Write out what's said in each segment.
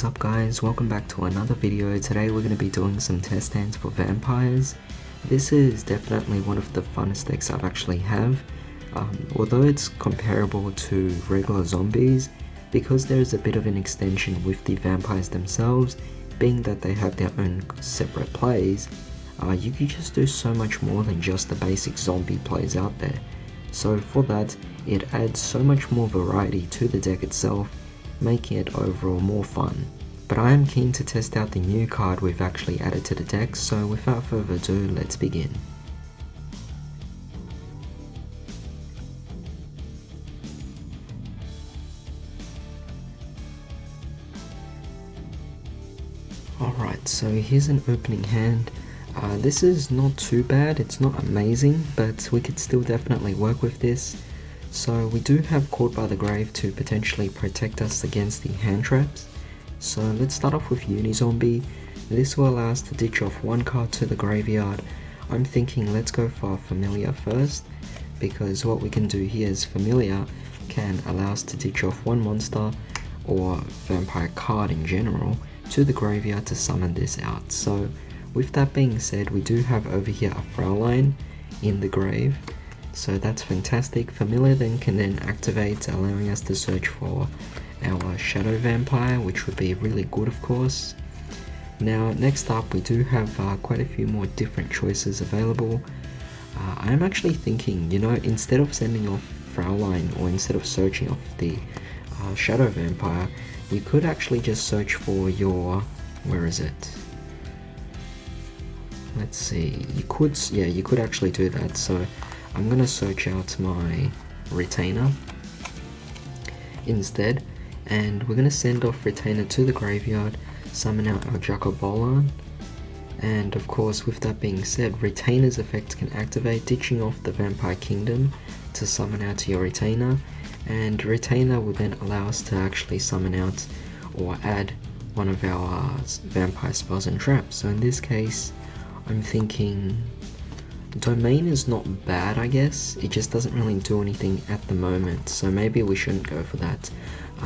What is up guys, welcome back to another video. Today we're going to be doing some test hands for vampires. This is definitely one of the funnest decks I've actually have. Although it's comparable to regular zombies, because there is a bit of an extension with the vampires themselves, being that they have their own separate plays, you can just do so much more than just the basic zombie plays out there. So for that, it adds so much more variety to the deck itself, making it overall more fun. But I am keen to test out the new card we've actually added to the deck, so without further ado, let's begin. Alright, so here's an opening hand. This is not too bad, it's not amazing, but we could still definitely work with this. So we do have Caught by the Grave to potentially protect us against the hand traps. So let's start off with Unizombie. This will allow us to ditch off one card to the graveyard. I'm thinking let's go for Familiar first, because what we can do here is Familiar can allow us to ditch off one monster or vampire card in general to the graveyard to summon this out. So with that being said, we do have over here a Fraulein in the grave. So that's fantastic. Familiar then can activate, allowing us to search for our Shadow Vampire, which would be really good of course. Now next up we do have quite a few more different choices available. I'm actually thinking, you know, instead of sending off Fraulein or instead of searching off the Shadow Vampire, you could actually just search for your, where is it? Let's see, you could actually do that. So I'm gonna search out my Retainer instead, and we're gonna send off Retainer to the graveyard, summon out our Jacobolan, and of course with that being said, Retainer's effect can activate, ditching off the Vampire Kingdom to summon out your Retainer, and Retainer will then allow us to actually summon out or add one of our vampire spells and traps. So in this case, I'm thinking Domain is not bad, I guess. It just doesn't really do anything at the moment, so maybe we shouldn't go for that.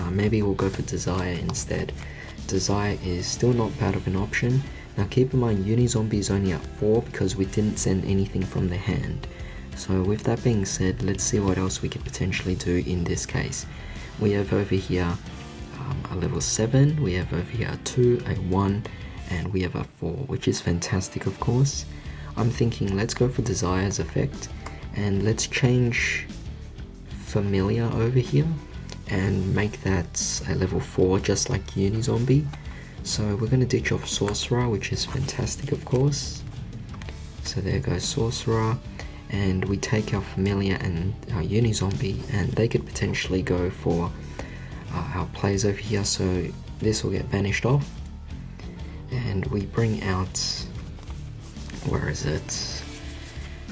Maybe we'll go for Desire instead. Desire is still not bad of an option. Now keep in mind, Unizombie is only at 4 because we didn't send anything from the hand. So with that being said, let's see what else we could potentially do in this case. We have over here a level 7, we have over here a 2, a 1, and we have a 4, which is fantastic of course. I'm thinking let's go for Desire's effect, and let's change Familiar over here and make that a level 4 just like Unizombie. So we're going to ditch off Sorcerer, which is fantastic of course. So there goes Sorcerer, and we take our Familiar and our Unizombie, and they could potentially go for our plays over here, so this will get banished off. And we bring out, where is it,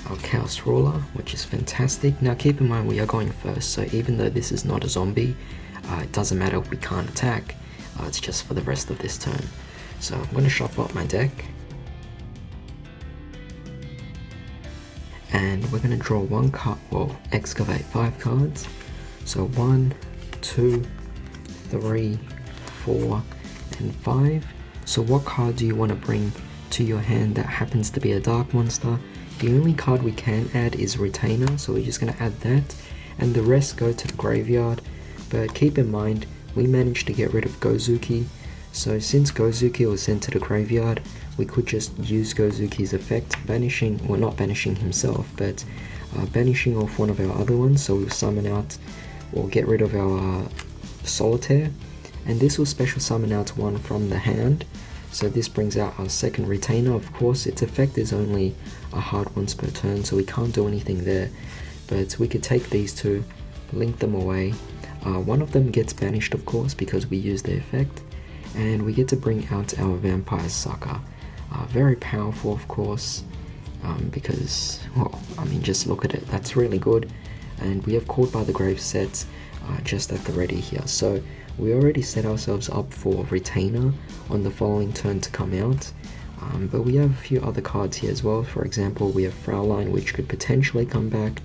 our Chaos Ruler, which is fantastic. Now keep in mind we are going first, so even though this is not a zombie, it doesn't matter, we can't attack, it's just for the rest of this turn. So I'm going to shuffle up my deck, and we're going to draw one card, well, excavate 5 cards. So 1, 2, 3, 4, and 5. So what card do you want to bring to your hand that happens to be a dark monster? The only card we can add is Retainer, so we're just going to add that, and the rest go to the graveyard. But keep in mind, we managed to get rid of Gozuki, so since Gozuki was sent to the graveyard, we could just use Gozuki's effect, banishing, well not banishing himself, but banishing off one of our other ones, so we'll summon out, or get rid of our Solitaire, and this will special summon out one from the hand. So this brings out our second Retainer. Of course its effect is only a hard once per turn, so we can't do anything there, but we could take these two, link them away. One of them gets banished of course because we use the effect, and we get to bring out our Vampire Sucker. Very powerful of course, because, well, I mean just look at it, that's really good. And we have Caught by the Grave sets just at the ready here, so we already set ourselves up for Retainer on the following turn to come out, but we have a few other cards here as well. For example, we have Fraulein, which could potentially come back,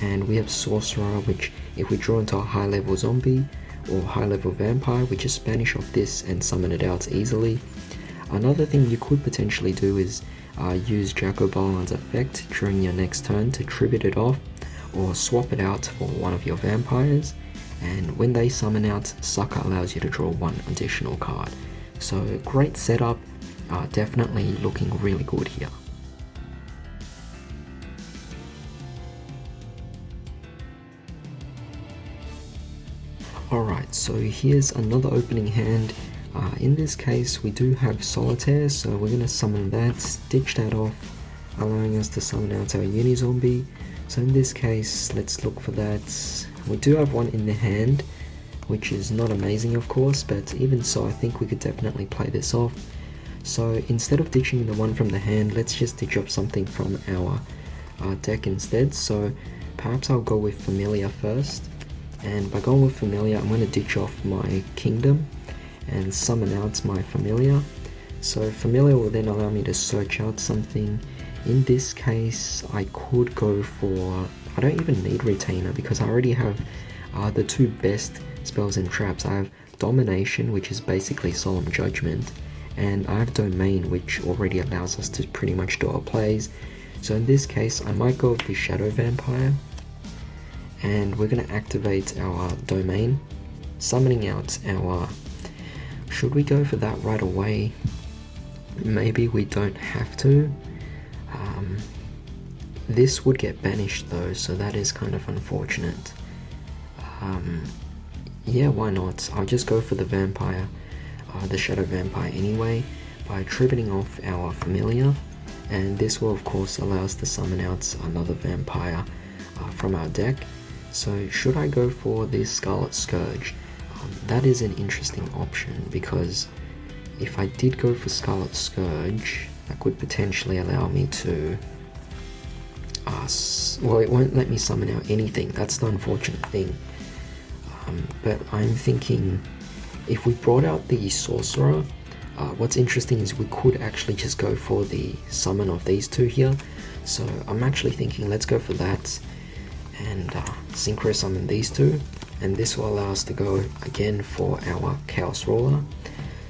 and we have Sorcerer, which if we draw into a high level zombie, or high level vampire, we just banish off this and summon it out easily. Another thing you could potentially do is use Yugioh Bolan's effect during your next turn to tribute it off, or swap it out for one of your vampires, and when they summon out, Sucker allows you to draw one additional card. So great setup, definitely looking really good here. Alright, so here's another opening hand. In this case we do have Solitaire, so we're going to summon that, stitch that off, allowing us to summon out our Unizombie. So in this case, let's look for that. We do have one in the hand, which is not amazing of course, but even so I think we could definitely play this off. So instead of ditching the one from the hand, let's just ditch off something from our deck instead. So perhaps I'll go with Familiar first, and by going with Familiar I'm going to ditch off my Kingdom and summon out my Familiar. So Familiar will then allow me to search out something. In this case I could go for, I don't even need Retainer because I already have the two best spells and traps. I have Domination, which is basically Solemn Judgment, and I have Domain, which already allows us to pretty much do our plays. So in this case I might go with the Shadow Vampire, and we're going to activate our Domain, summoning out our... Should we go for that right away? Maybe we don't have to. This would get banished though, so that is kind of unfortunate. Yeah, why not? I'll just go for the Vampire, the Shadow Vampire anyway, by tributing off our Familiar, and this will of course allow us to summon out another Vampire from our deck. So should I go for this Scarlet Scourge? That is an interesting option, because if I did go for Scarlet Scourge, that could potentially allow me to... well, it won't let me summon out anything, that's the unfortunate thing. But I'm thinking, if we brought out the Sorcerer, what's interesting is we could actually just go for the summon of these two here. So I'm actually thinking let's go for that, and Synchro summon these two, and this will allow us to go again for our Chaos Ruler.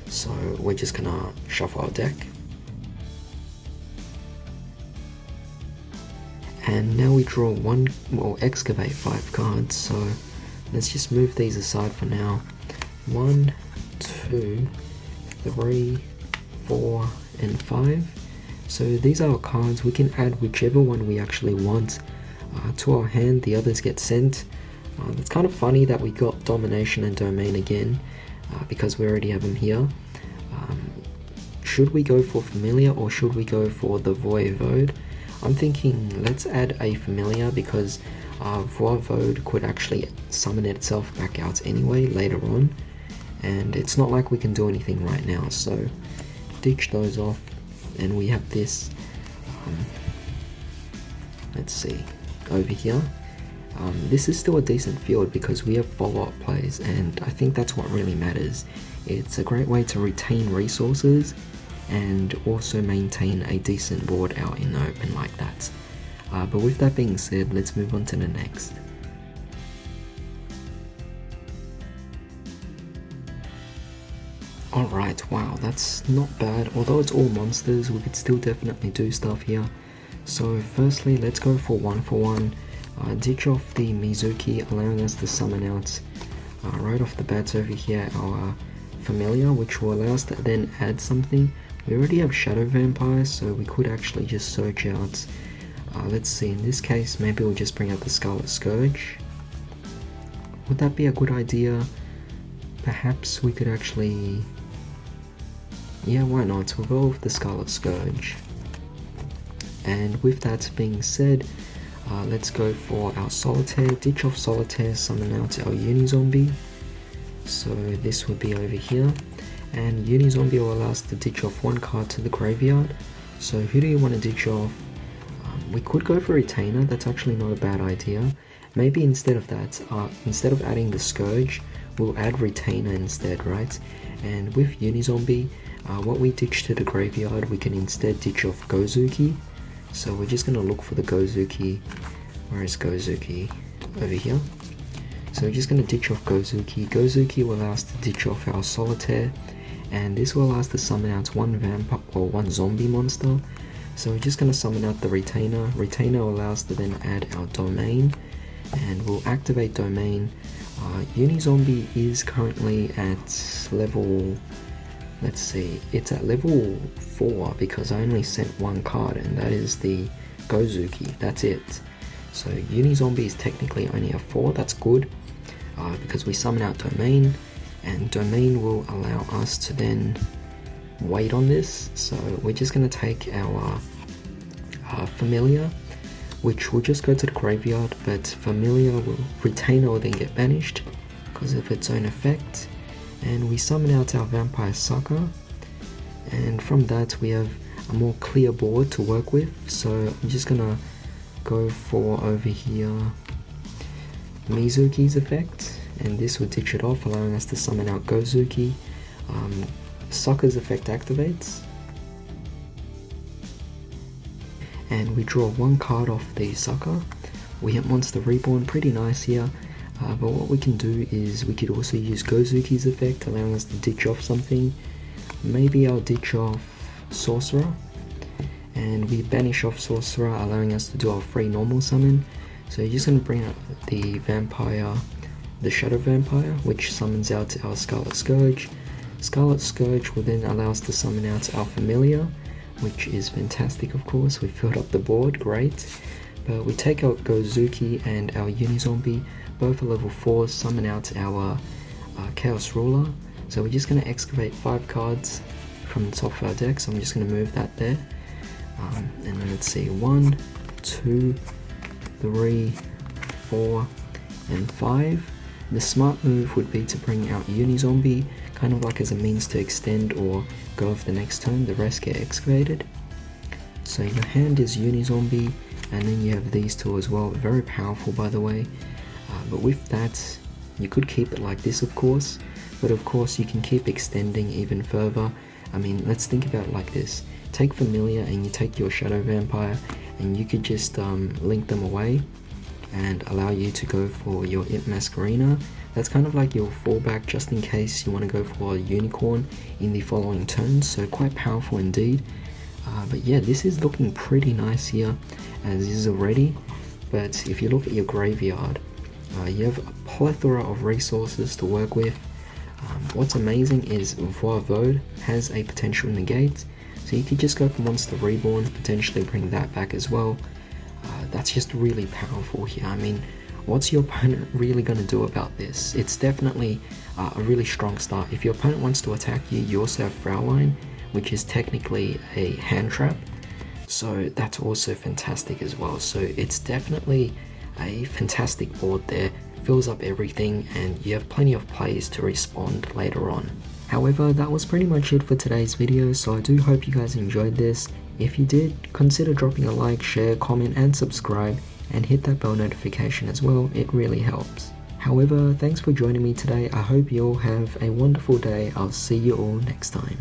So we're just gonna shuffle our deck. And now we draw one, well, excavate 5 cards, so let's just move these aside for now. 1, 2, 3, 4, and 5. So these are our cards. We can add whichever one we actually want to our hand. The others get sent. It's kind of funny that we got Domination and Domain again, because we already have them here. Should we go for Familiar or should we go for the Voivode? I'm thinking let's add a Familiar, because Voivode could actually summon itself back out anyway later on, and it's not like we can do anything right now. So ditch those off, and we have this, let's see, over here. This is still a decent field because we have follow-up plays, and I think that's what really matters. It's a great way to retain resources and also maintain a decent board out in the open like that. But with that being said, let's move on to the next. Alright, wow, that's not bad. Although it's all monsters, we could still definitely do stuff here. So firstly, let's go for 1-for-1. Ditch off the Mizuki, allowing us to summon out right off the bat over here our Familiar, which will allow us to then add something. We already have Shadow Vampire, so we could actually just search out, let's see, in this case maybe we'll just bring out the Scarlet Scourge. Would that be a good idea? Perhaps we could actually, yeah, why not, we'll go with the Scarlet Scourge. And with that being said, let's go for our Solitaire, ditch off Solitaire, summon out our Unizombie. So this would be over here, and Unizombie will allow us to ditch off one card to the graveyard. So who do you want to ditch off? We could go for Retainer, that's actually not a bad idea. Maybe instead of that, instead of adding the Scourge, we'll add Retainer instead, right? And with Unizombie, what we ditch to the graveyard, we can instead ditch off Gozuki. So we're just going to look for the Gozuki. Where is Gozuki? Over here. So we're just going to ditch off Gozuki. Gozuki will allow us to ditch off our Solitaire, and this will allow us to summon out one vampire or one zombie monster. So we're just going to summon out the Retainer. Retainer will allow us to then add our Domain, and we'll activate Domain. Unizombie is currently at level, let's see, it's at level 4 because I only sent one card, and that is the Gozuki. That's it. So Unizombie is technically only a 4. That's good because we summon out Domain, and Domain will allow us to then wait on this. So we're just going to take our Familiar, which will just go to the graveyard, but Familiar will, Retainer will then get banished because of its own effect, and we summon out our Vampire Sucker, and from that we have a more clear board to work with. So I'm just gonna go for over here Mizuki's effect, and this will ditch it off, allowing us to summon out Gozuki. Sucker's effect activates, and we draw one card off the Sucker. We hit Monster Reborn, pretty nice here, but what we can do is we could also use Gozuki's effect, allowing us to ditch off something. Maybe I'll ditch off Sorcerer, and we banish off Sorcerer, allowing us to do our free normal summon. So you're just going to bring out the Vampire, the Shadow Vampire, which summons out our Scarlet Scourge. Scarlet Scourge will then allow us to summon out our Familiar, which is fantastic. Of course, we filled up the board, great. But we take out Gozuki and our Unizombie, both are level 4, summon out our Chaos Ruler. So we're just going to excavate 5 cards from the top of our deck, so I'm just going to move that there. And then let's see, 1, 2, 3, 4, and 5. The smart move would be to bring out Unizombie, kind of like as a means to extend or go off the next turn, the rest get excavated. So your hand is Unizombie, and then you have these two as well, very powerful by the way. But with that, you could keep it like this of course, but of course you can keep extending even further. I mean, let's think about it like this. Take Familiar and you take your Shadow Vampire, and you could just link them away and allow you to go for your Imp Masquerena. That's kind of like your fallback just in case you want to go for a Unicorn in the following turns, so quite powerful indeed. But yeah, this is looking pretty nice here as is already, but if you look at your graveyard, you have a plethora of resources to work with. What's amazing is Voivode has a potential negate, so you could just go for Monster Reborn, potentially bring that back as well. That's just really powerful here. I mean, what's your opponent really going to do about this? It's definitely a really strong start. If your opponent wants to attack you, you also have Fraulein, which is technically a hand trap, so that's also fantastic as well. So it's definitely a fantastic board there, fills up everything, and you have plenty of plays to respond later on. However, that was pretty much it for today's video, so I do hope you guys enjoyed this. If you did, consider dropping a like, share, comment and subscribe, and hit that bell notification as well, it really helps. However, thanks for joining me today. I hope you all have a wonderful day. I'll see you all next time.